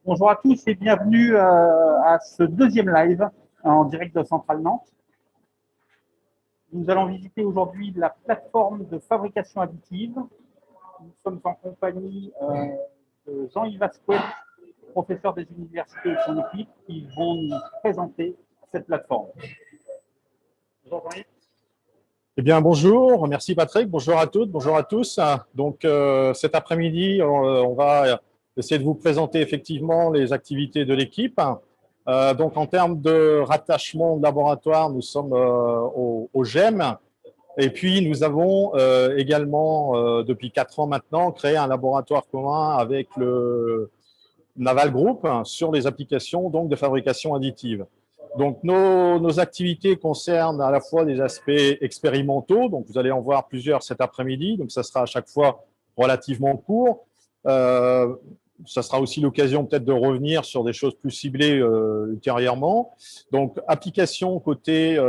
Bonjour à tous et bienvenue à ce deuxième live en direct de Centrale Nantes. Nous allons visiter aujourd'hui la plateforme de fabrication additive. Nous sommes en compagnie de Jean-Yves Asquet, professeur des universités et son équipe, qui vont nous présenter cette plateforme. Bonjour Jean-Yves. Eh bien, bonjour, merci Patrick, bonjour à toutes, bonjour à tous. Donc, cet après-midi, on va essayer de vous présenter effectivement les activités de l'équipe. Donc, en termes de rattachement de laboratoire, nous sommes au GEM. Et puis, nous avons également, depuis 4 ans maintenant, créé un laboratoire commun avec le Naval Group sur les applications donc, de fabrication additive. Donc, nos activités concernent à la fois des aspects expérimentaux. Donc, vous allez en voir plusieurs cet après-midi. Donc, ça sera à chaque fois relativement court. Ça sera aussi l'occasion peut-être de revenir sur des choses plus ciblées ultérieurement. Donc, application côté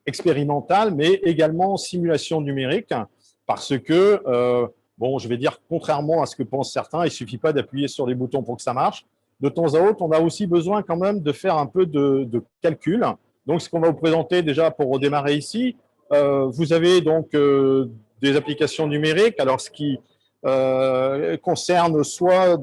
expérimentale, mais également simulation numérique, parce que, bon, je vais dire, contrairement à ce que pensent certains, il ne suffit pas d'appuyer sur les boutons pour que ça marche. De temps à autre, on a aussi besoin quand même de faire un peu de calcul. Donc, ce qu'on va vous présenter déjà pour redémarrer ici, vous avez donc des applications numériques. Alors, ce qui concerne soit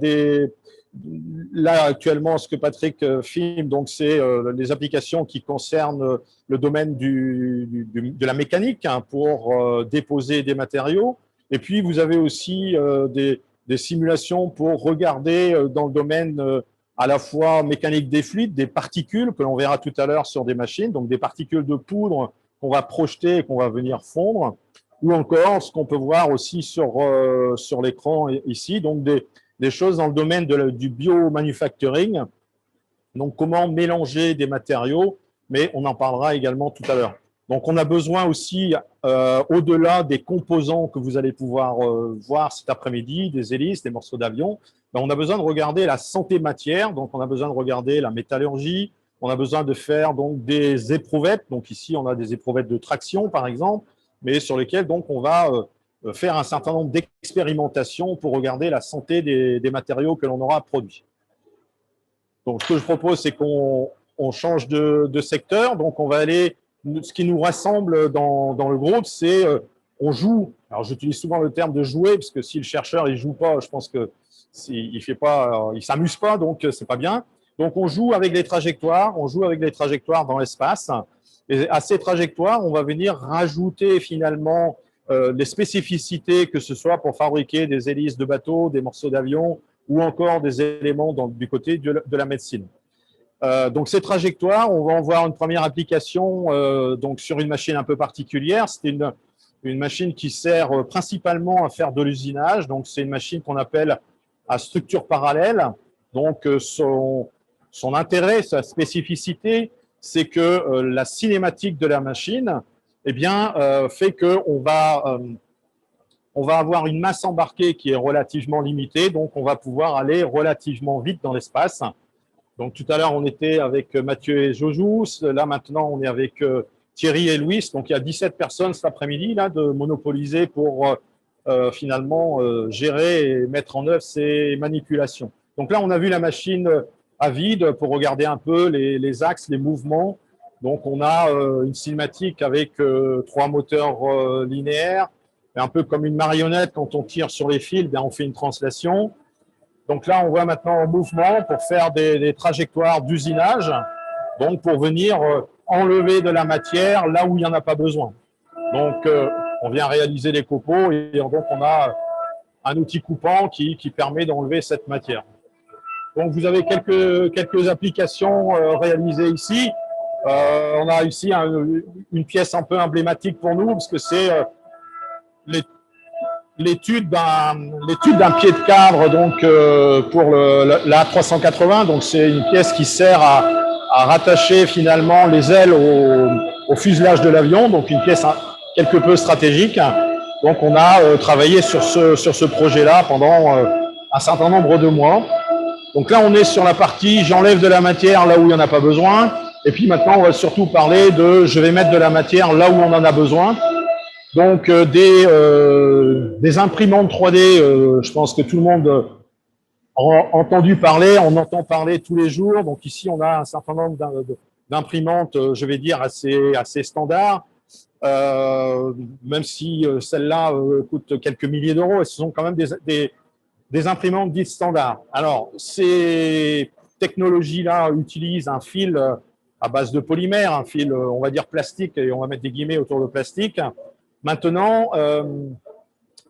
là actuellement ce que Patrick filme, donc c'est les applications qui concernent le domaine de la mécanique pour déposer des matériaux. Et puis, vous avez aussi des simulations pour regarder dans le domaine à la fois mécanique des fluides, des particules que l'on verra tout à l'heure sur des machines, donc des particules de poudre qu'on va projeter et qu'on va venir fondre, ou encore ce qu'on peut voir aussi sur l'écran ici, donc des choses dans le domaine du biomanufacturing, donc comment mélanger des matériaux, mais on en parlera également tout à l'heure. Donc, on a besoin aussi, au-delà des composants que vous allez pouvoir voir cet après-midi, des hélices, des morceaux d'avion, on a besoin de regarder la santé matière, donc on a besoin de regarder la métallurgie, on a besoin de faire donc des éprouvettes, donc ici on a des éprouvettes de traction par exemple, mais sur lesquelles donc on va faire un certain nombre d'expérimentations pour regarder la santé des matériaux que l'on aura produits. Donc, ce que je propose, c'est qu'on change de secteur, donc on va aller. Ce qui nous rassemble dans le groupe, c'est on joue. Alors, j'utilise souvent le terme de jouer, parce que si le chercheur il joue pas, je pense que il s'amuse pas, donc c'est pas bien. Donc, on joue avec les trajectoires, dans l'espace. Et à ces trajectoires, on va venir rajouter finalement les spécificités, que ce soit pour fabriquer des hélices de bateaux, des morceaux d'avion, ou encore des éléments du côté de la médecine. Donc, ces trajectoires, on va en voir une première application donc sur une machine un peu particulière. C'est une machine qui sert principalement à faire de l'usinage. Donc, c'est une machine qu'on appelle à structure parallèle. Donc, son intérêt, sa spécificité, c'est que la cinématique de la machine eh bien, fait qu'on va avoir une masse embarquée qui est relativement limitée. Donc, on va pouvoir aller relativement vite dans l'espace. Donc, tout à l'heure, on était avec Mathieu et Jojou. Là, maintenant, on est avec Thierry et Louis. Donc, il y a 17 personnes cet après-midi là de monopoliser pour finalement gérer et mettre en œuvre ces manipulations. Donc là, on a vu la machine à vide pour regarder un peu les axes, les mouvements. Donc, on a une cinématique avec 3 moteurs linéaires. Un peu comme une marionnette, quand on tire sur les fils, bien, on fait une translation. Donc là, on voit maintenant en mouvement pour faire des trajectoires d'usinage, donc pour venir enlever de la matière là où il n'y en a pas besoin. Donc, on vient réaliser les copeaux et donc on a un outil coupant qui permet d'enlever cette matière. Donc, vous avez quelques applications réalisées ici. On a ici une pièce un peu emblématique pour nous, parce que c'est l'étude d'un pied de cadre donc pour l'A380. Donc, c'est une pièce qui sert à rattacher finalement les ailes au fuselage de l'avion. Donc, une pièce quelque peu stratégique. Donc, on a travaillé sur ce projet-là pendant un certain nombre de mois. Donc là, on est sur la partie « j'enlève de la matière là où il n'y en a pas besoin ». Et puis maintenant, on va surtout parler de, je vais mettre de la matière là où on en a besoin. Donc des imprimantes 3D, je pense que tout le monde a entendu parler, on entend parler tous les jours. Donc ici, on a un certain nombre d'imprimantes, je vais dire, assez standards. Même si celles-là coûtent quelques milliers d'euros, ce sont quand même des imprimantes dites standards. Alors, ces technologies-là utilisent un fil à base de polymère, un fil, on va dire plastique, et on va mettre des guillemets autour de plastique. Maintenant,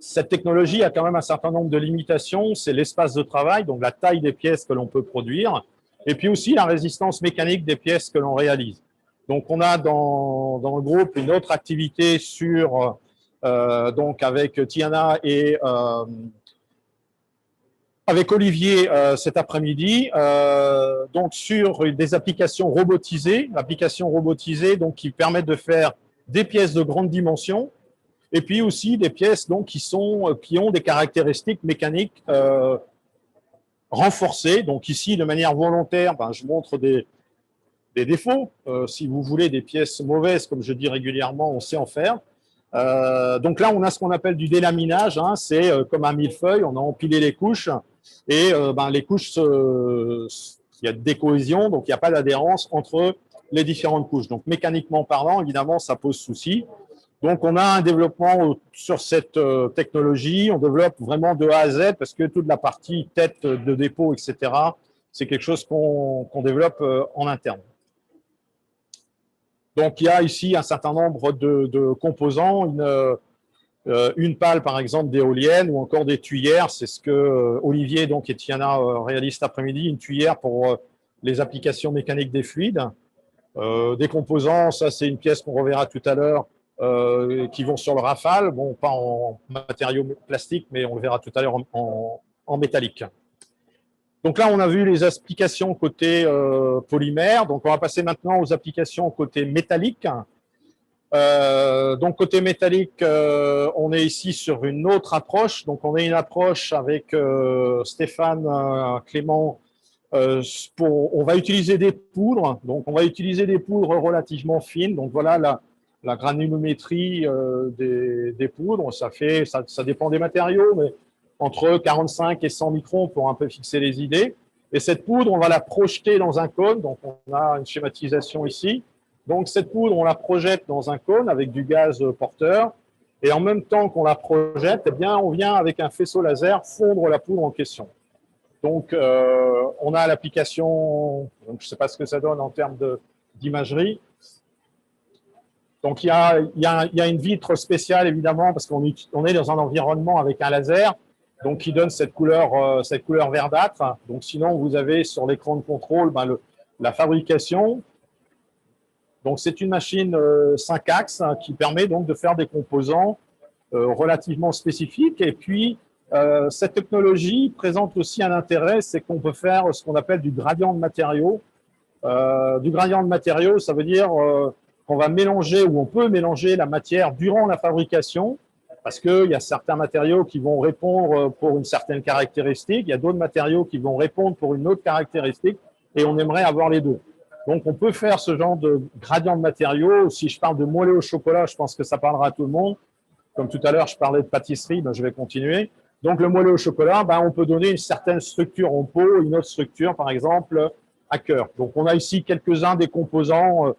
cette technologie a quand même un certain nombre de limitations. C'est l'espace de travail, donc la taille des pièces que l'on peut produire, et puis aussi la résistance mécanique des pièces que l'on réalise. Donc, on a dans le groupe une autre activité sur, donc avec Tiana et avec Olivier cet après-midi, donc sur des applications robotisées donc qui permettent de faire des pièces de grande dimension, et puis aussi des pièces donc qui ont des caractéristiques mécaniques renforcées. Donc ici, de manière volontaire, je montre des défauts. Si vous voulez des pièces mauvaises, comme je dis régulièrement, on sait en faire. Donc là, on a ce qu'on appelle du délaminage. C'est comme un millefeuille, on a empilé les couches et les couches, il y a de décohésion, donc il n'y a pas d'adhérence entre les différentes couches. Donc mécaniquement parlant, évidemment, ça pose souci. Donc on a un développement sur cette technologie, on développe vraiment de A à Z parce que toute la partie tête de dépôt, etc., c'est quelque chose qu'on développe en interne. Donc, il y a ici un certain nombre de composants, une pale, par exemple, d'éolienne ou encore des tuyères. C'est ce que Olivier donc, et Tiana réalisent cet après-midi, une tuyère pour les applications mécaniques des fluides. Des composants, ça, c'est une pièce qu'on reverra tout à l'heure, qui vont sur le Rafale. Bon, pas en matériaux plastiques, mais on le verra tout à l'heure en métallique. Donc là, on a vu les applications côté polymère. Donc, on va passer maintenant aux applications côté métallique. Donc, côté métallique, on est ici sur une autre approche. Donc, on a une approche avec Stéphane Clément. On va utiliser des poudres. Donc, on va utiliser des poudres relativement fines. Donc, voilà la granulométrie des poudres. Ça dépend des matériaux, mais entre 45 et 100 microns pour un peu fixer les idées. Et cette poudre, on va la projeter dans un cône. Donc, on a une schématisation ici. Donc, cette poudre, on la projette dans un cône avec du gaz porteur. Et en même temps qu'on la projette, eh bien, on vient avec un faisceau laser fondre la poudre en question. Donc, on a l'application, je ne sais pas ce que ça donne en termes d'imagerie. Donc, il y a une vitre spéciale, évidemment, parce qu'on est dans un environnement avec un laser, donc qui donne cette couleur verdâtre. Donc, sinon, vous avez sur l'écran de contrôle la fabrication. Donc, c'est une machine 5 axes qui permet donc de faire des composants relativement spécifiques. Et puis, cette technologie présente aussi un intérêt, c'est qu'on peut faire ce qu'on appelle du gradient de matériaux. Du gradient de matériaux, ça veut dire qu'on va mélanger ou on peut mélanger la matière durant la fabrication, parce qu'il y a certains matériaux qui vont répondre pour une certaine caractéristique, il y a d'autres matériaux qui vont répondre pour une autre caractéristique, et on aimerait avoir les deux. Donc, on peut faire ce genre de gradient de matériaux. Si je parle de moelleux au chocolat, je pense que ça parlera à tout le monde. Comme tout à l'heure, je parlais de pâtisserie, je vais continuer. Donc, le moelleux au chocolat, on peut donner une certaine structure en pot, une autre structure, par exemple, à cœur. Donc, on a ici quelques-uns des composants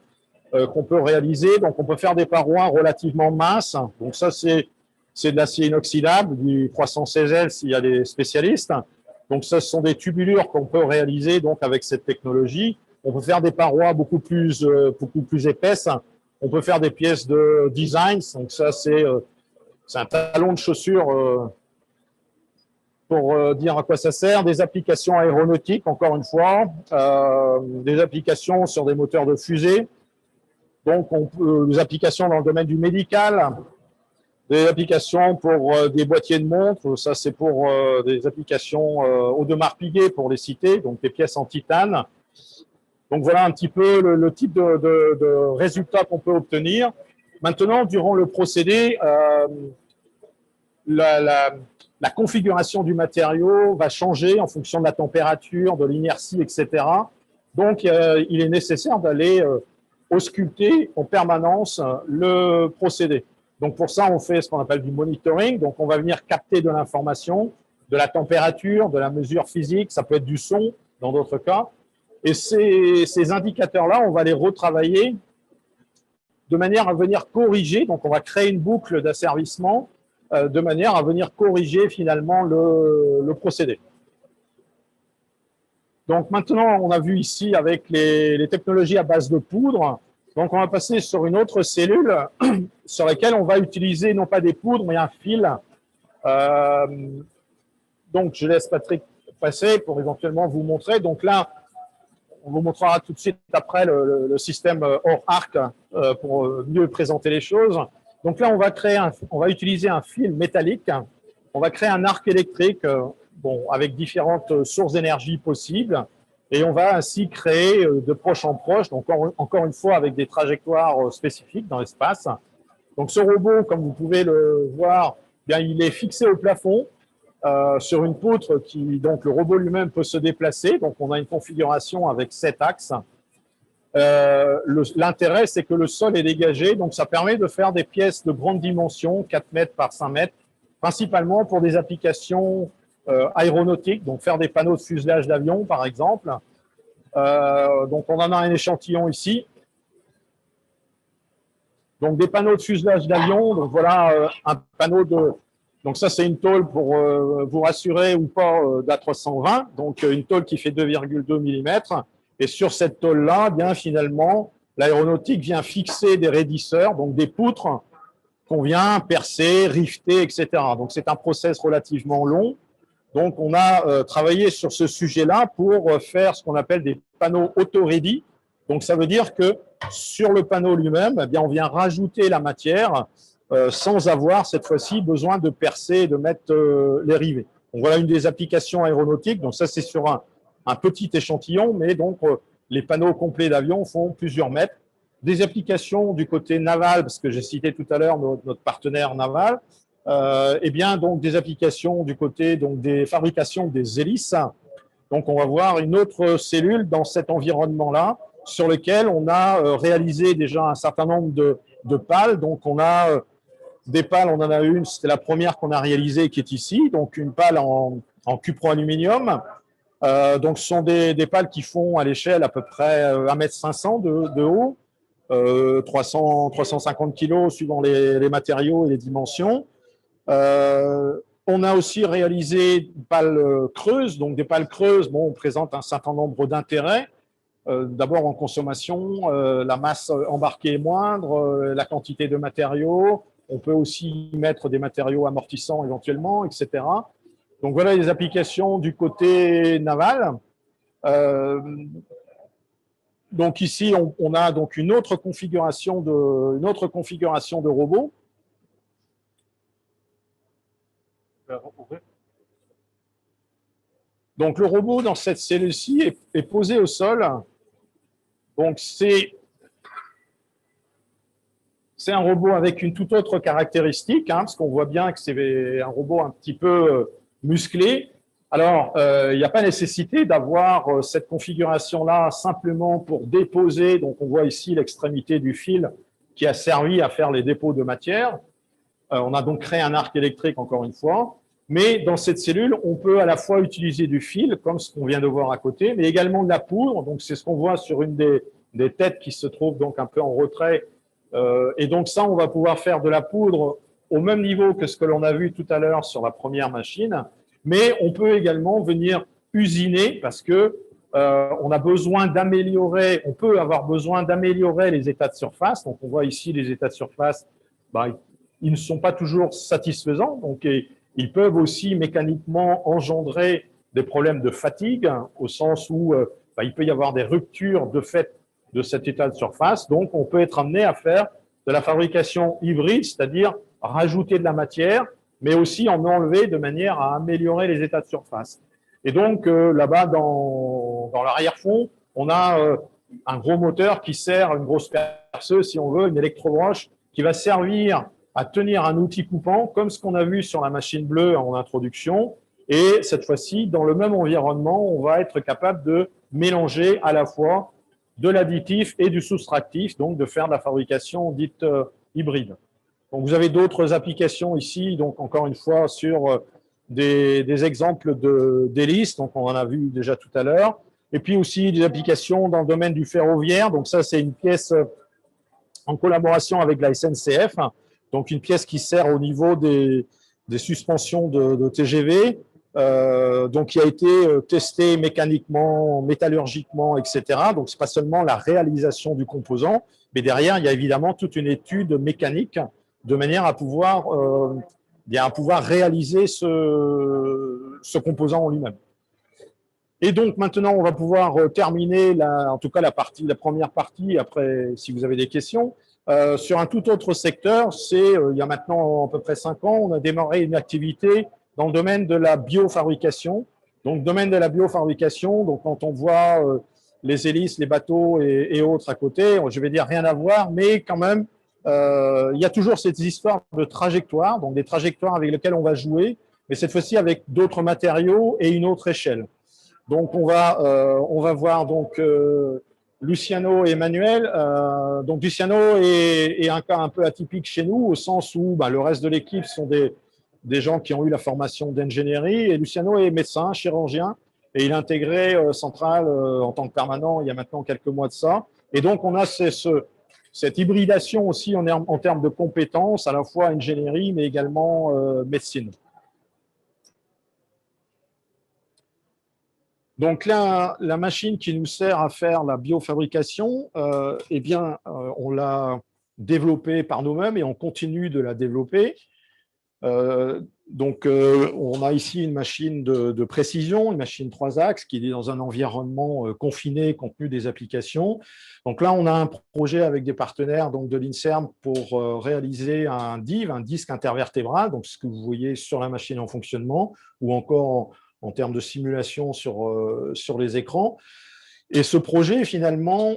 qu'on peut réaliser. Donc, on peut faire des parois relativement minces. Donc, ça, c'est de l'acier inoxydable, du 316L s'il y a des spécialistes. Donc, ça, ce sont des tubulures qu'on peut réaliser donc, avec cette technologie. On peut faire des parois beaucoup plus épaisses. On peut faire des pièces de design. Donc, ça, c'est un talon de chaussure pour dire à quoi ça sert. Des applications aéronautiques, encore une fois. Des applications sur des moteurs de fusée. Donc, des applications dans le domaine du médical. Des applications pour des boîtiers de montres. Ça, c'est pour des applications Audemars Piguet, pour les citer. Donc, des pièces en titane. Donc, voilà un petit peu le type de résultats qu'on peut obtenir. Maintenant, durant le procédé, la configuration du matériau va changer en fonction de la température, de l'inertie, etc. Donc, il est nécessaire d'aller ausculter en permanence le procédé. Donc, pour ça, on fait ce qu'on appelle du monitoring. Donc, on va venir capter de l'information, de la température, de la mesure physique, ça peut être du son dans d'autres cas. Et ces indicateurs-là, on va les retravailler de manière à venir corriger. Donc, on va créer une boucle d'asservissement de manière à venir corriger finalement le procédé. Donc, maintenant, on a vu ici avec les technologies à base de poudre. Donc, on va passer sur une autre cellule sur laquelle on va utiliser non pas des poudres, mais un fil. Donc, je laisse Patrick passer pour éventuellement vous montrer. Donc là, on vous montrera tout de suite après le système hors arc pour mieux présenter les choses. Donc là, on va utiliser un fil métallique. On va créer un arc électrique avec différentes sources d'énergie possibles. Et on va ainsi créer de proche en proche, donc encore une fois avec des trajectoires spécifiques dans l'espace. Donc ce robot, comme vous pouvez le voir, bien, il est fixé au plafond sur une poutre donc le robot lui-même peut se déplacer. Donc on a une configuration avec 7 axes. L'intérêt, c'est que le sol est dégagé, donc ça permet de faire des pièces de grande dimension, 4 mètres par 5 mètres, principalement pour des applications aéronautiques, donc faire des panneaux de fuselage d'avion, par exemple. Donc, on en a un échantillon ici. Donc, des panneaux de fuselage d'avion. Donc, voilà un panneau de… Donc, ça, c'est une tôle pour vous rassurer ou pas d'A320. Donc, une tôle qui fait 2,2 mm. Et sur cette tôle-là, bien finalement, l'aéronautique vient fixer des raidisseurs, donc des poutres qu'on vient percer, rifter, etc. Donc, c'est un process relativement long. Donc, on a travaillé sur ce sujet-là pour faire ce qu'on appelle des panneaux auto-ready. Donc, ça veut dire que sur le panneau lui-même, eh bien, on vient rajouter la matière sans avoir cette fois-ci besoin de percer et de mettre les rivets. Donc, voilà une des applications aéronautiques. Donc, ça, c'est sur un petit échantillon, mais donc les panneaux complets d'avion font plusieurs mètres. Des applications du côté naval, parce que j'ai cité tout à l'heure notre partenaire naval, et bien donc des applications du côté donc des fabrications des hélices. Donc on va voir une autre cellule dans cet environnement-là sur lequel on a réalisé déjà un certain nombre de pales. Donc on a des pales, on en a une, c'était la première qu'on a réalisée qui est ici, donc une pale en cupro-aluminium. Donc ce sont des pales qui font à l'échelle à peu près 1,5 m de haut, 350 kg suivant les matériaux et les dimensions. On a aussi réalisé des pales creuses. Donc, des pales creuses, bon, on présente un certain nombre d'intérêts. D'abord en consommation, la masse embarquée est moindre, la quantité de matériaux. On peut aussi mettre des matériaux amortissants éventuellement, etc. Donc, voilà les applications du côté naval. Donc, ici, on a donc une autre configuration de robot. Donc, le robot dans cette cellule-ci est posé au sol. Donc, c'est un robot avec une toute autre caractéristique, parce qu'on voit bien que c'est un robot un petit peu musclé. Alors, il n'y a pas nécessité d'avoir cette configuration-là simplement pour déposer. Donc, on voit ici l'extrémité du fil qui a servi à faire les dépôts de matière. On a donc créé un arc électrique, encore une fois. Mais dans cette cellule, on peut à la fois utiliser du fil, comme ce qu'on vient de voir à côté, mais également de la poudre. Donc, c'est ce qu'on voit sur une des têtes qui se trouve donc un peu en retrait. Et donc, ça, on va pouvoir faire de la poudre au même niveau que ce que l'on a vu tout à l'heure sur la première machine. Mais on peut également venir usiner parce que on a besoin d'améliorer, on peut avoir besoin d'améliorer les états de surface. Donc, on voit ici les états de surface, ils ne sont pas toujours satisfaisants. Donc, ils peuvent aussi mécaniquement engendrer des problèmes de fatigue, au sens où il peut y avoir des ruptures de fait de cet état de surface. Donc, on peut être amené à faire de la fabrication hybride, c'est-à-dire rajouter de la matière, mais aussi en enlever de manière à améliorer les états de surface. Et donc, là-bas, dans l'arrière-fond, on a un gros moteur qui sert, une grosse perceuse, si on veut, une électrobroche, qui va servir à tenir un outil coupant, comme ce qu'on a vu sur la machine bleue en introduction. Et cette fois-ci, dans le même environnement, on va être capable de mélanger à la fois de l'additif et du soustractif, donc de faire de la fabrication dite hybride. Donc, vous avez d'autres applications ici, donc encore une fois sur des exemples d'hélices, donc on en a vu déjà tout à l'heure, et puis aussi des applications dans le domaine du ferroviaire. Donc ça, c'est une pièce en collaboration avec la SNCF, donc une pièce qui sert au niveau des suspensions de TGV, donc qui a été testée mécaniquement, métallurgiquement, etc. Donc, ce n'est pas seulement la réalisation du composant, mais derrière, il y a évidemment toute une étude mécanique de manière à pouvoir, réaliser ce composant en lui-même. Et donc, maintenant, on va pouvoir terminer, en tout cas, la première partie, après, si vous avez des questions. Sur un tout autre secteur, il y a maintenant à peu près 5 ans, on a démarré une activité dans le domaine de la biofabrication. Donc, domaine de la biofabrication, donc quand on voit les hélices, les bateaux et autres à côté, je vais dire rien à voir, mais quand même, il y a toujours cette histoire de trajectoire, donc des trajectoires avec lesquelles on va jouer, mais cette fois-ci avec d'autres matériaux et une autre échelle. Donc, on va voir donc, Luciano et Emmanuel. Donc, Luciano est un cas un peu atypique chez nous, au sens où le reste de l'équipe sont des gens qui ont eu la formation d'ingénierie. Et Luciano est médecin, chirurgien, et il a intégré Centrale en tant que permanent il y a maintenant quelques mois de ça. Et donc, on a cette hybridation aussi en termes de compétences, à la fois ingénierie, mais également médecine. Donc là, la machine qui nous sert à faire la biofabrication, on l'a développée par nous-mêmes et on continue de la développer. On a ici une machine de précision, une machine 3 axes qui est dans un environnement confiné compte tenu des applications. Donc là, on a un projet avec des partenaires donc de l'INSERM pour réaliser un DIV, un disque intervertébral, donc ce que vous voyez sur la machine en fonctionnement, ou encore en termes de simulation sur les écrans. Et ce projet, finalement,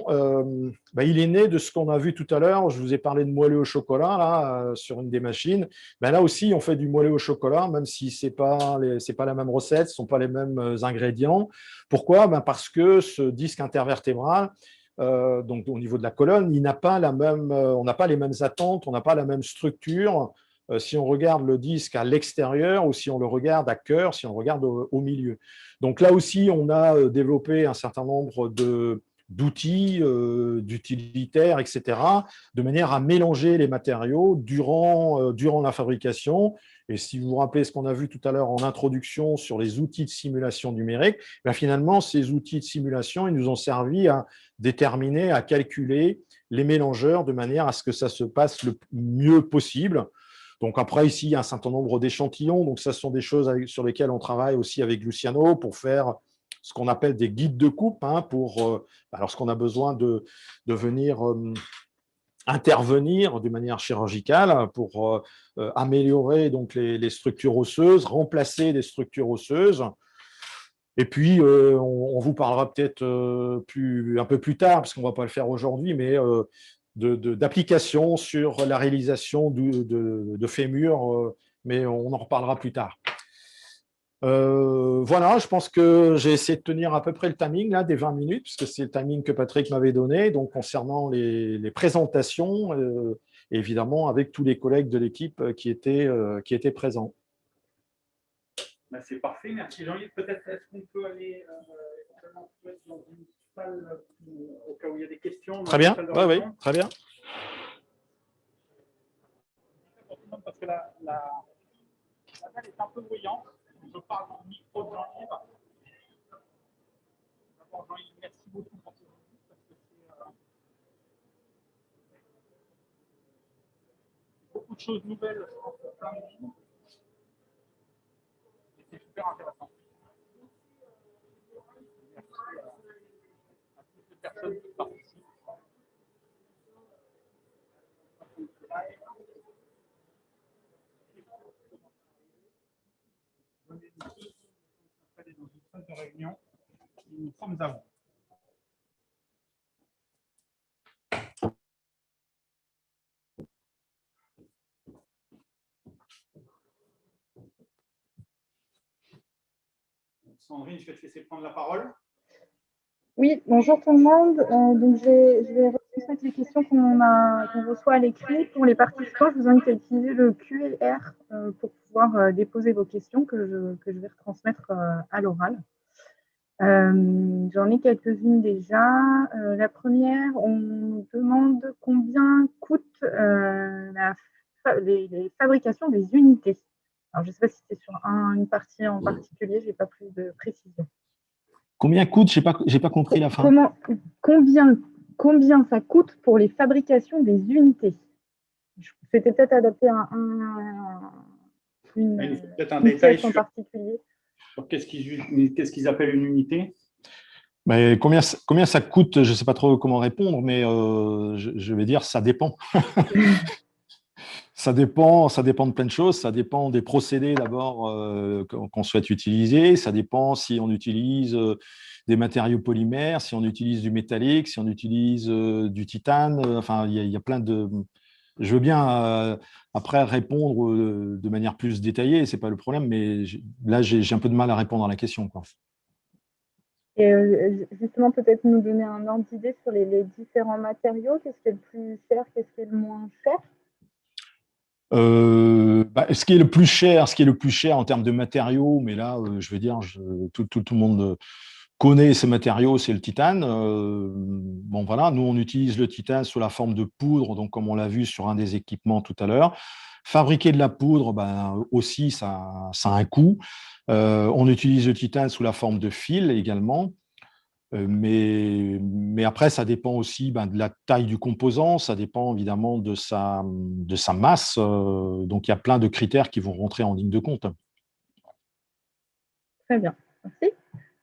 il est né de ce qu'on a vu tout à l'heure. Je vous ai parlé de moelleux au chocolat là, sur une des machines. Là aussi, on fait du moelleux au chocolat, même si ce n'est pas la même recette, ce ne sont pas les mêmes ingrédients. Pourquoi ? Parce que ce disque intervertébral, donc au niveau de la colonne, on n'a pas les mêmes attentes, on n'a pas la même structure si on regarde le disque à l'extérieur ou si on le regarde à cœur, si on le regarde au milieu. Donc là aussi, on a développé un certain nombre d'outils, d'utilitaires, etc., de manière à mélanger les matériaux durant la fabrication. Et si vous vous rappelez ce qu'on a vu tout à l'heure en introduction sur les outils de simulation numérique, finalement, ces outils de simulation, ils nous ont servi à déterminer, à calculer les mélangeurs de manière à ce que ça se passe le mieux possible. Donc après, ici, il y a un certain nombre d'échantillons. Donc ça, ce sont des choses sur lesquelles on travaille aussi avec Luciano pour faire ce qu'on appelle des guides de coupe, lorsqu'on a besoin de venir intervenir de manière chirurgicale pour améliorer donc les structures osseuses, remplacer des structures osseuses. Et puis, on vous parlera peut-être un peu plus tard, parce qu'on ne va pas le faire aujourd'hui, mais d'applications sur la réalisation de fémurs, mais on en reparlera plus tard. Voilà, je pense que j'ai essayé de tenir à peu près le timing là, des 20 minutes, puisque c'est le timing que Patrick m'avait donné, donc concernant les présentations, évidemment avec tous les collègues de l'équipe qui étaient présents. C'est parfait, merci Jean-Yves. Peut-être est-ce qu'on peut aller dans une salle au cas où il y a des questions. Très bien, oui, très bien. Parce que la salle est un peu bruyante. Je parle dans le micro de Jean-Yves. D'abord, Jean-Yves, merci beaucoup pour ce visite, parce que c'est beaucoup de choses nouvelles, je pense, pour plein de monde. Et c'est super intéressant. Merci à toutes les personnes qui participent. Venez nous tous installer dans une salle de réunion. Nous sommes à vous. Sandrine, je vais te laisser prendre la parole. Oui, bonjour tout le monde. Donc, je vais retransmettre les questions qu'on reçoit à l'écrit. Pour les participants, je vous invite à utiliser le QR pour pouvoir déposer vos questions que je vais retransmettre à l'oral. J'en ai quelques-unes déjà. La première, on nous demande combien coûtent les fabrications des unités. Alors, je ne sais pas si c'est sur une partie en particulier, je n'ai pas plus de précision. Combien coûte? J'ai pas compris la fin. Combien ça coûte pour les fabrications des unités? C'était peut-être adapté à une pièce en particulier. Qu'est-ce qu'ils appellent une unité? Mais combien ça coûte? Je ne sais pas trop comment répondre, mais je vais dire ça dépend. Ça dépend de plein de choses. Ça dépend des procédés d'abord qu'on souhaite utiliser. Ça dépend si on utilise des matériaux polymères, si on utilise du métallique, si on utilise du titane. Enfin, il y a plein de. Je veux bien après répondre de manière plus détaillée, c'est pas le problème, mais là j'ai un peu de mal à répondre à la question, quoi. Et justement, peut-être nous donner un ordre d'idée sur les différents matériaux. Qu'est-ce qui est le plus cher, qu'est-ce qui est le moins cher? Ce qui est le plus cher en termes de matériaux, mais là, je veux dire, tout le monde connaît ces matériaux, c'est le titane. Bon, voilà, nous, on utilise le titane sous la forme de poudre, donc comme on l'a vu sur un des équipements tout à l'heure. Fabriquer de la poudre, aussi, ça a un coût. On utilise le titane sous la forme de fil également. Mais après, ça dépend aussi de la taille du composant, ça dépend évidemment de sa masse. Donc, il y a plein de critères qui vont rentrer en ligne de compte. Très bien, merci.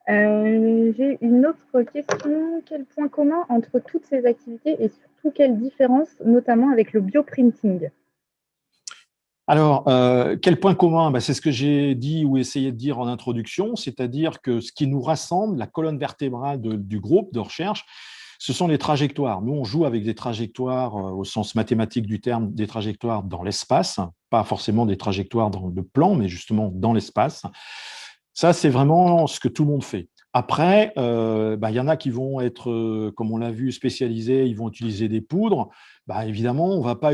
J'ai une autre question. Quel point commun entre toutes ces activités et surtout quelle différence, notamment avec le bioprinting? Alors, quel point commun? C'est ce que j'ai dit ou essayé de dire en introduction, c'est-à-dire que ce qui nous rassemble, la colonne vertébrale du groupe de recherche, ce sont les trajectoires. Nous, on joue avec des trajectoires au sens mathématique du terme, des trajectoires dans l'espace, pas forcément des trajectoires dans le plan, mais justement dans l'espace. Ça, c'est vraiment ce que tout le monde fait. Après, y en a qui vont être, comme on l'a vu, spécialisés, ils vont utiliser des poudres. Évidemment, on n'a pas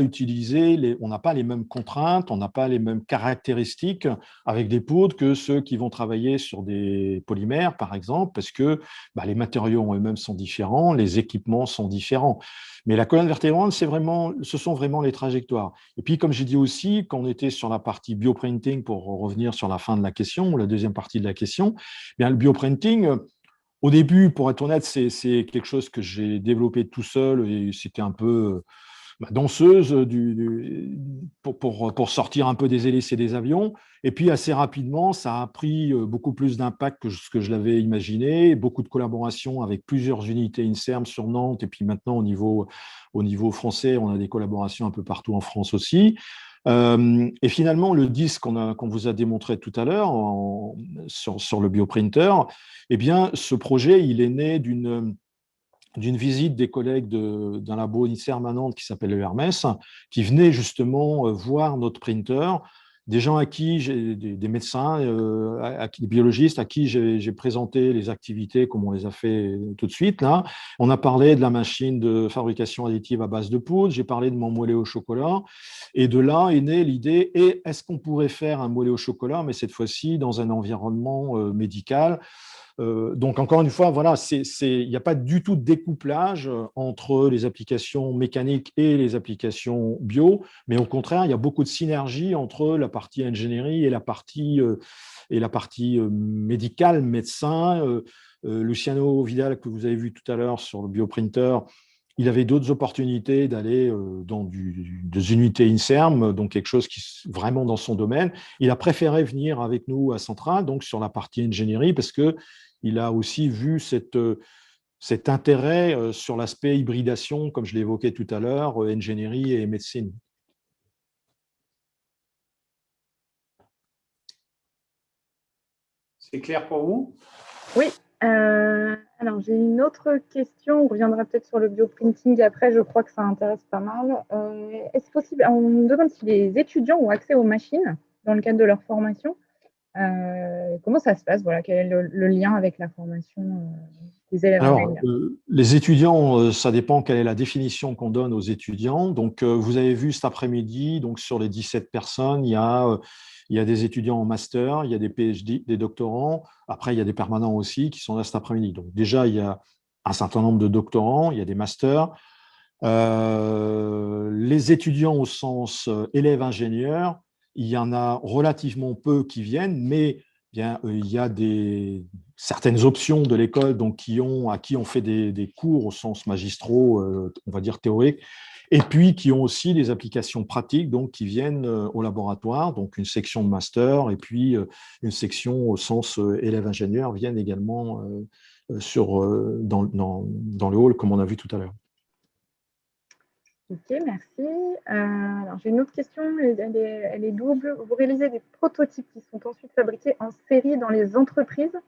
les mêmes contraintes, on n'a pas les mêmes caractéristiques avec des poudres que ceux qui vont travailler sur des polymères, par exemple, parce que les matériaux en eux-mêmes sont différents, les équipements sont différents. Mais la colonne vertébrale, ce sont vraiment les trajectoires. Et puis, comme j'ai dit aussi, quand on était sur la partie bioprinting, pour revenir sur la fin de la question, ou la deuxième partie de la question, le bioprinting, au début, pour être honnête, c'est quelque chose que j'ai développé tout seul et c'était un peu danseuse pour sortir un peu des hélices et des avions. Et puis, assez rapidement, ça a pris beaucoup plus d'impact que ce que je l'avais imaginé. Beaucoup de collaborations avec plusieurs unités INSERM sur Nantes. Et puis maintenant, au niveau français, on a des collaborations un peu partout en France aussi. Et finalement, le disque qu'on vous a démontré tout à l'heure sur le bioprinter, eh bien, ce projet, il est né d'une visite des collègues d'un labo INSERM à Nantes qui s'appelle le Hermès, qui venaient justement voir notre printer, des gens à qui des médecins, des biologistes à qui j'ai présenté les activités comme on les a fait tout de suite là. On a parlé de la machine de fabrication additive à base de poudre, j'ai parlé de mon moelleux au chocolat, et de là est née l'idée, et est-ce qu'on pourrait faire un moelleux au chocolat, mais cette fois-ci dans un environnement médical. Donc, encore une fois, voilà, il n'y a pas du tout de découplage entre les applications mécaniques et les applications bio, mais au contraire, il y a beaucoup de synergie entre la partie ingénierie et la partie médicale, médecin. Luciano Vidal, que vous avez vu tout à l'heure sur le bioprinter, il avait d'autres opportunités d'aller dans des unités INSERM, donc quelque chose qui est vraiment dans son domaine. Il a préféré venir avec nous à Centrale, donc sur la partie ingénierie, parce qu'il a aussi vu cet intérêt sur l'aspect hybridation, comme je l'évoquais tout à l'heure, ingénierie et médecine. C'est clair pour vous? Oui. Alors, j'ai une autre question. On reviendra peut-être sur le bioprinting après. Je crois que ça intéresse pas mal. Est-ce possible? On me demande si les étudiants ont accès aux machines dans le cadre de leur formation. Comment ça se passe? Voilà, quel est le lien avec la formation des élèves Alors, ingénieurs? les étudiants, ça dépend quelle est la définition qu'on donne aux étudiants. Donc, vous avez vu cet après-midi, donc sur les 17 personnes, il y a des étudiants en master, il y a des PhD, des doctorants. Après, il y a des permanents aussi qui sont là cet après-midi. Donc, déjà, il y a un certain nombre de doctorants, il y a des masters. Les étudiants au sens élèves ingénieurs, il y en a relativement peu qui viennent, mais bien, il y a certaines options de l'école à qui on fait des cours au sens magistraux, on va dire théoriques, et puis qui ont aussi des applications pratiques, donc qui viennent au laboratoire, donc une section de master, et puis une section au sens élèves ingénieurs viennent également dans le hall, comme on a vu tout à l'heure. Ok, merci. Alors, j'ai une autre question, elle est double. Vous réalisez des prototypes qui sont ensuite fabriqués en série dans les entreprises.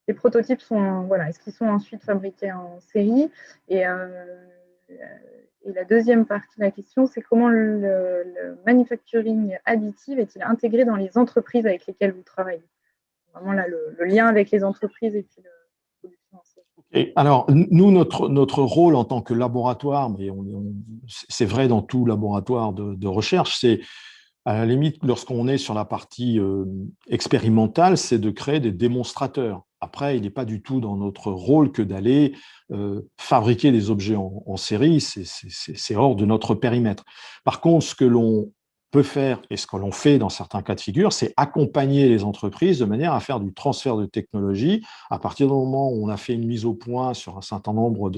Les prototypes sont, voilà, est-ce qu'ils sont ensuite fabriqués en série? Et la deuxième partie de la question, c'est comment le manufacturing additive est-il intégré dans les entreprises avec lesquelles vous travaillez? Vraiment là, le lien avec les entreprises et puis la production en série. Et alors, nous, notre rôle en tant que laboratoire, mais c'est vrai dans tout laboratoire de recherche, c'est à la limite, lorsqu'on est sur la partie expérimentale, c'est de créer des démonstrateurs. Après, il n'est pas du tout dans notre rôle que d'aller fabriquer des objets en série, c'est hors de notre périmètre. Par contre, ce que l'on peut faire, et ce que l'on fait dans certains cas de figure, c'est accompagner les entreprises de manière à faire du transfert de technologie. À partir du moment où on a fait une mise au point sur un certain nombre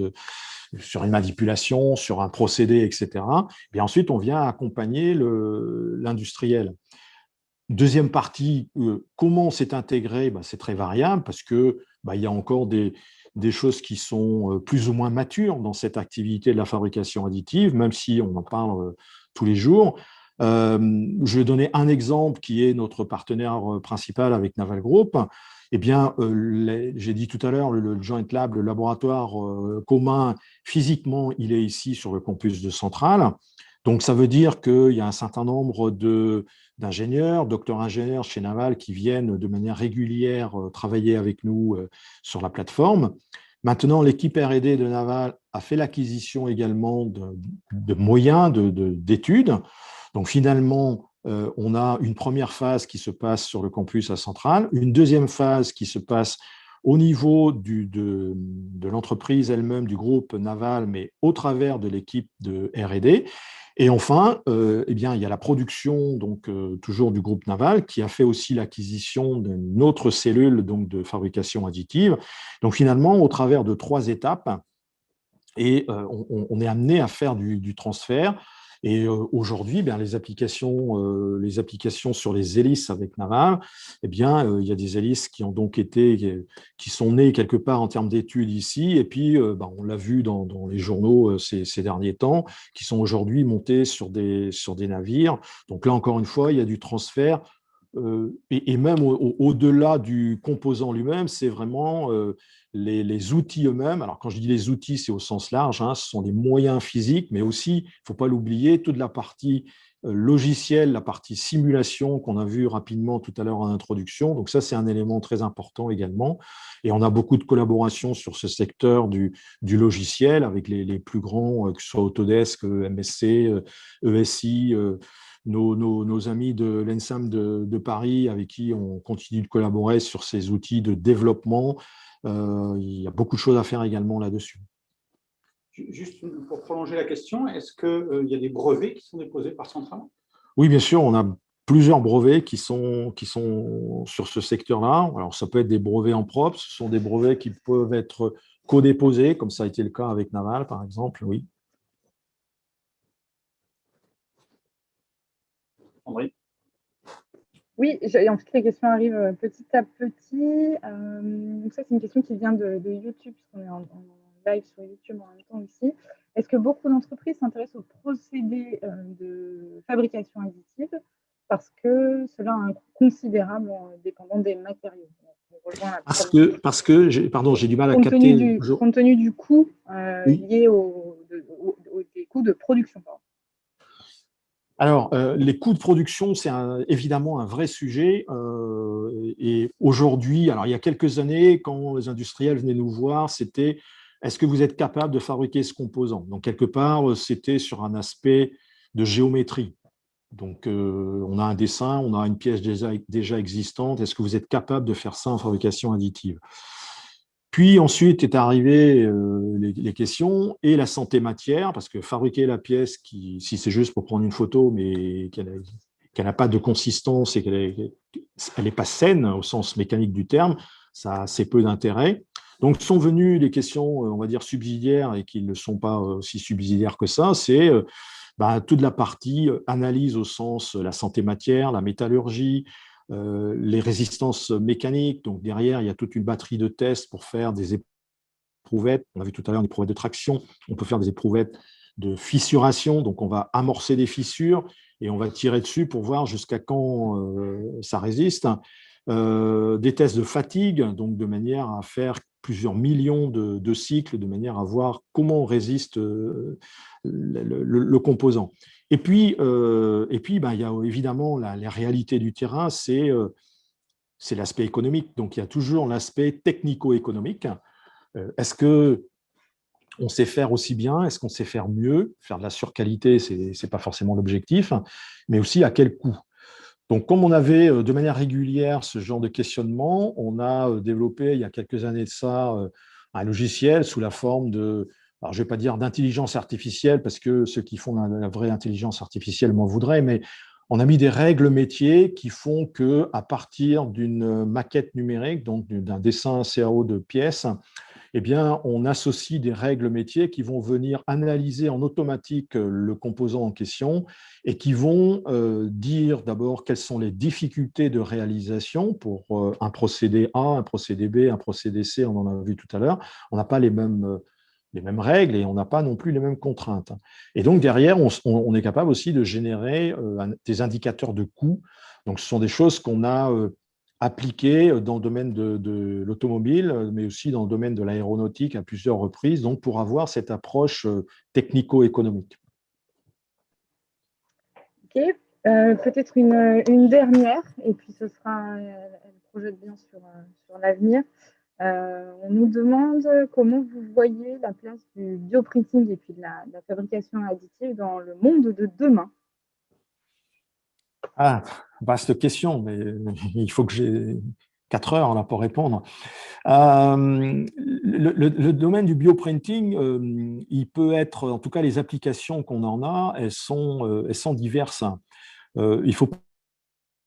sur une manipulation, sur un procédé, etc., et ensuite on vient accompagner l'industriel. Deuxième partie, comment c'est intégré? C'est très variable parce que il y a encore des choses qui sont plus ou moins matures dans cette activité de la fabrication additive, même si on en parle tous les jours. Je vais donner un exemple qui est notre partenaire principal avec Naval Group. Eh bien, j'ai dit tout à l'heure, le Joint Lab, le laboratoire commun, physiquement, il est ici sur le campus de Centrale. Donc, ça veut dire qu'il y a un certain nombre d'ingénieurs, docteurs ingénieurs chez Naval qui viennent de manière régulière travailler avec nous sur la plateforme. Maintenant, l'équipe R&D de Naval a fait l'acquisition également de moyens d'études. Donc finalement, on a une première phase qui se passe sur le campus à Centrale, une deuxième phase qui se passe au niveau de l'entreprise elle-même, du groupe Naval, mais au travers de l'équipe de R&D. Et enfin, eh bien, il y a la production, donc toujours du groupe Naval, qui a fait aussi l'acquisition d'une autre cellule donc, de fabrication additive. Donc finalement, au travers de 3 étapes, et on est amené à faire du transfert. Et aujourd'hui, les applications sur les hélices avec Naval, eh bien, il y a des hélices qui ont donc qui sont nées quelque part en termes d'études ici, et puis on l'a vu dans les journaux ces derniers temps, qui sont aujourd'hui montés sur des navires. Donc là, encore une fois, il y a du transfert. Et même au-delà du composant lui-même, c'est vraiment les outils eux-mêmes. Alors, quand je dis les outils, c'est au sens large, hein, ce sont des moyens physiques, mais aussi, il ne faut pas l'oublier, toute la partie logicielle, la partie simulation qu'on a vu rapidement tout à l'heure en introduction. Donc ça, c'est un élément très important également. Et on a beaucoup de collaborations sur ce secteur du logiciel avec les plus grands, que ce soit Autodesk, MSC, ESI, nos amis de l'ENSAM de Paris avec qui on continue de collaborer sur ces outils de développement. Il y a beaucoup de choses à faire également là-dessus. Juste pour prolonger la question, est-ce qu'il y a des brevets qui sont déposés par Centrale? Oui, bien sûr, on a plusieurs brevets qui sont sur ce secteur-là. Alors, ça peut être des brevets en propre, ce sont des brevets qui peuvent être co-déposés, comme ça a été le cas avec Naval, par exemple, oui. André? Oui, en fait, les questions arrivent petit à petit. Donc ça, c'est une question qui vient de YouTube, puisqu'on est en live sur YouTube en même temps aussi. Est-ce que beaucoup d'entreprises s'intéressent aux procédés de fabrication additive parce que cela a un coût considérable dépendant des matériaux? Parce que pardon, j'ai du mal à compte capter. Compte tenu du coût Oui. lié des coûts de production. Pardon. Alors, les coûts de production, c'est évidemment un vrai sujet. Et aujourd'hui, alors il y a quelques années, quand les industriels venaient nous voir, c'était est-ce que vous êtes capable de fabriquer ce composant? Donc, quelque part, c'était sur un aspect de géométrie. Donc, on a un dessin, on a une pièce déjà existante. Est-ce que vous êtes capable de faire ça en fabrication additive? Puis ensuite est arrivé les questions et la santé matière, parce que fabriquer la pièce, si c'est juste pour prendre une photo, mais qu'elle n'a pas de consistance et qu'elle n'est pas saine au sens mécanique du terme, ça a assez peu d'intérêt. Donc sont venues les questions, on va dire, subsidiaires et qui ne sont pas aussi subsidiaires que ça, c'est toute la partie analyse au sens la santé matière, la métallurgie, les résistances mécaniques. Donc derrière, il y a toute une batterie de tests pour faire des éprouvettes. On a vu tout à l'heure une éprouvette de traction. On peut faire des éprouvettes de fissuration. Donc on va amorcer des fissures et on va tirer dessus pour voir jusqu'à quand ça résiste. Des tests de fatigue, donc de manière à faire plusieurs millions de cycles, de manière à voir comment résiste le composant. Et puis, il y a évidemment la réalité du terrain, c'est l'aspect économique. Donc, il y a toujours l'aspect technico-économique. Est-ce que on sait faire aussi bien? Est-ce qu'on sait faire mieux? Faire de la surqualité, ce n'est pas forcément l'objectif, mais aussi à quel coût? Donc, comme on avait de manière régulière ce genre de questionnement, on a développé il y a quelques années de ça un logiciel sous la forme de, alors je ne vais pas dire d'intelligence artificielle, parce que ceux qui font la vraie intelligence artificielle m'en voudraient, mais on a mis des règles métiers qui font qu'à partir d'une maquette numérique, donc d'un dessin CAO de pièces, eh bien, on associe des règles métiers qui vont venir analyser en automatique le composant en question et qui vont dire d'abord quelles sont les difficultés de réalisation pour un procédé A, un procédé B, un procédé C, on en a vu tout à l'heure. On n'a pas les mêmes règles et on n'a pas non plus les mêmes contraintes. Et donc, derrière, on est capable aussi de générer des indicateurs de coût. Donc, ce sont des choses qu'on a appliquées dans le domaine de l'automobile, mais aussi dans le domaine de l'aéronautique à plusieurs reprises, donc pour avoir cette approche technico-économique. Ok, peut-être une dernière, et puis ce sera, elle projette bien sur l'avenir. On nous demande comment vous voyez la place du bioprinting et puis de la fabrication additive dans le monde de demain. Ah, vaste question, mais il faut que j'ai 4 heures là pour répondre. Le domaine du bioprinting, il peut être, en tout cas les applications qu'on en a, elles sont diverses. Il ne faut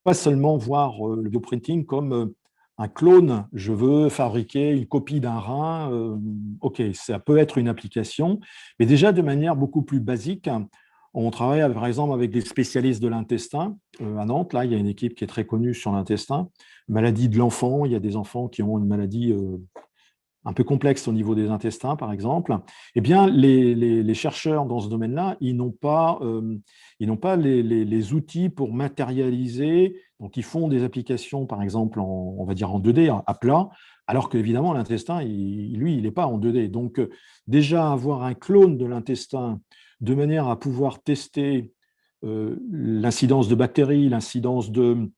pas seulement voir le bioprinting comme un clone. Je veux fabriquer une copie d'un rein. OK, ça peut être une application, mais déjà de manière beaucoup plus basique. On travaille par exemple avec des spécialistes de l'intestin à Nantes. Là, il y a une équipe qui est très connue sur l'intestin. Maladie de l'enfant, il y a des enfants qui ont une maladie un peu complexe au niveau des intestins, par exemple. Eh bien, les chercheurs dans ce domaine-là, ils n'ont pas les outils pour matérialiser. Donc, ils font des applications, par exemple, on va dire en 2D, à plat, alors qu'évidemment, l'intestin, lui, il n'est pas en 2D. Donc, déjà, avoir un clone de l'intestin de manière à pouvoir tester l'incidence de bactéries, l'incidence de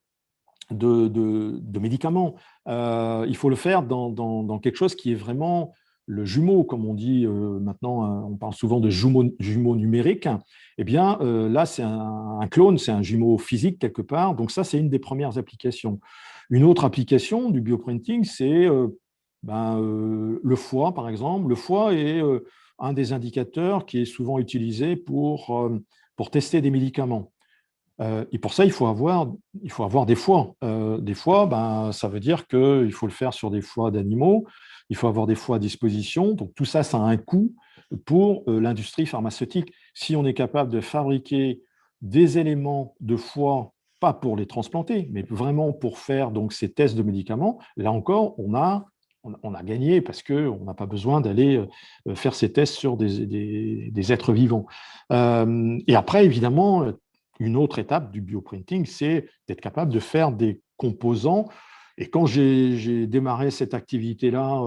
médicaments. Il faut le faire dans quelque chose qui est vraiment le jumeau, comme on dit maintenant, on parle souvent de jumeau numérique. Eh bien, là, c'est un clone, c'est un jumeau physique quelque part. Donc ça, c'est une des premières applications. Une autre application du bioprinting, c'est le foie, par exemple. Le foie est un des indicateurs qui est souvent utilisé pour tester des médicaments. Et pour ça, il faut avoir des foies. Des foies, ça veut dire qu'il faut le faire sur des foies d'animaux, il faut avoir des foies à disposition. Donc tout ça, ça a un coût pour l'industrie pharmaceutique. Si on est capable de fabriquer des éléments de foie, pas pour les transplanter, mais vraiment pour faire donc, ces tests de médicaments, là encore, on a gagné parce qu'on n'a pas besoin d'aller faire ces tests sur des êtres vivants. Et après, évidemment, une autre étape du bioprinting, c'est d'être capable de faire des composants. Et quand j'ai démarré cette activité-là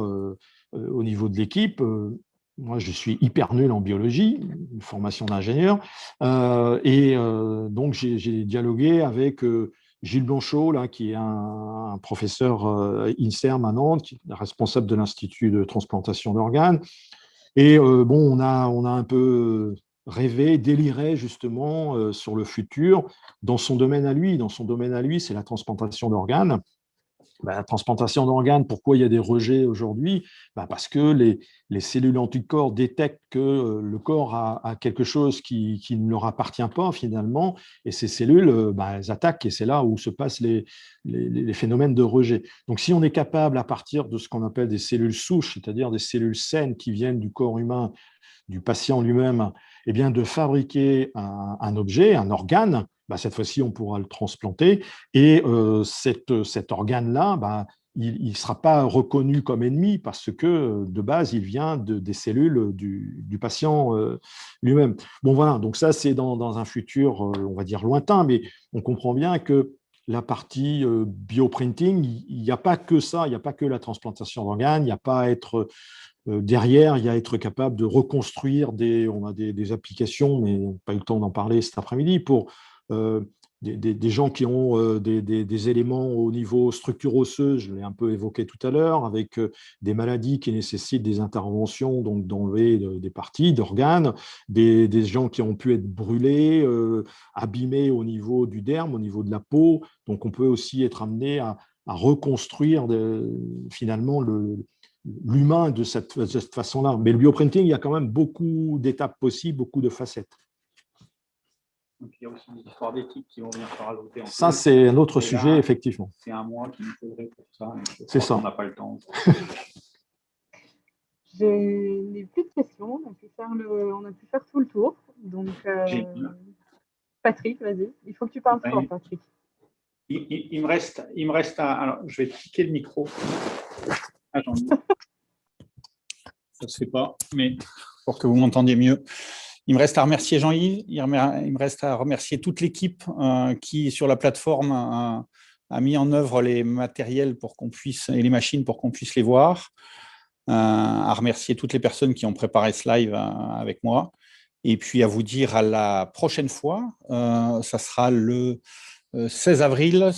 au niveau de l'équipe, moi, je suis hyper nul en biologie, une formation d'ingénieur. Donc, j'ai dialogué avec Gilles Blanchot, là, qui est un professeur INSERM à Nantes, qui est responsable de l'Institut de transplantation d'organes. Et bon, on a un peu rêvé, déliré justement sur le futur dans son domaine à lui. Dans son domaine à lui, c'est la transplantation d'organes. La transplantation d'organes, pourquoi il y a des rejets aujourd'hui? Parce que les cellules anticorps détectent que le corps a quelque chose qui ne leur appartient pas finalement, et ces cellules, elles attaquent, et c'est là où se passent les phénomènes de rejet. Donc si on est capable, à partir de ce qu'on appelle des cellules souches, c'est-à-dire des cellules saines qui viennent du corps humain, du patient lui-même, eh bien, de fabriquer un objet, un organe, cette fois-ci, on pourra le transplanter. Et cet organe-là, il ne sera pas reconnu comme ennemi parce que, de base, il vient des cellules du patient lui-même. Bon, voilà, donc ça, c'est dans un futur, on va dire, lointain, mais on comprend bien que la partie bioprinting, il n'y a pas que ça, il n'y a pas que la transplantation d'organes, il n'y a pas à être derrière, il y a être capable de reconstruire on a des applications, mais on n'a pas eu le temps d'en parler cet après-midi, pour des gens qui ont des éléments au niveau structure osseuse, je l'ai un peu évoqué tout à l'heure, avec des maladies qui nécessitent des interventions, donc d'enlever des parties d'organes, des gens qui ont pu être brûlés, abîmés au niveau du derme, au niveau de la peau. Donc on peut aussi être amené à reconstruire finalement l'humain de cette façon-là. Mais le bioprinting, il y a quand même beaucoup d'étapes possibles, beaucoup de facettes. Donc, il y a aussi des histoires d'éthique qui vont venir se rajouter. Ça, c'est un autre sujet, là, effectivement. C'est un mois qu'il nous faudrait pour ça. C'est ça. On n'a pas le temps. Je n'ai plus de questions. On a pu faire tout le tour. Donc, Patrick, vas-y. Il faut que tu parles fort, Patrick. Il me reste alors, je vais piquer le micro. Attendez. Ça ne se fait pas, mais pour que vous m'entendiez mieux. Il me reste à remercier Jean-Yves, il me reste à remercier toute l'équipe qui, sur la plateforme, a mis en œuvre les matériels et les machines pour qu'on puisse les voir, à remercier toutes les personnes qui ont préparé ce live avec moi, et puis à vous dire à la prochaine fois, ça sera le 16 avril,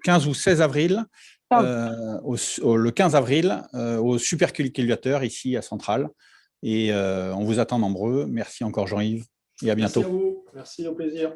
15 ou 16 avril, le 15 avril, au supercalculateur ici à Centrale. Et on vous attend nombreux. Merci encore Jean-Yves et à bientôt. Merci à vous. Merci, au plaisir.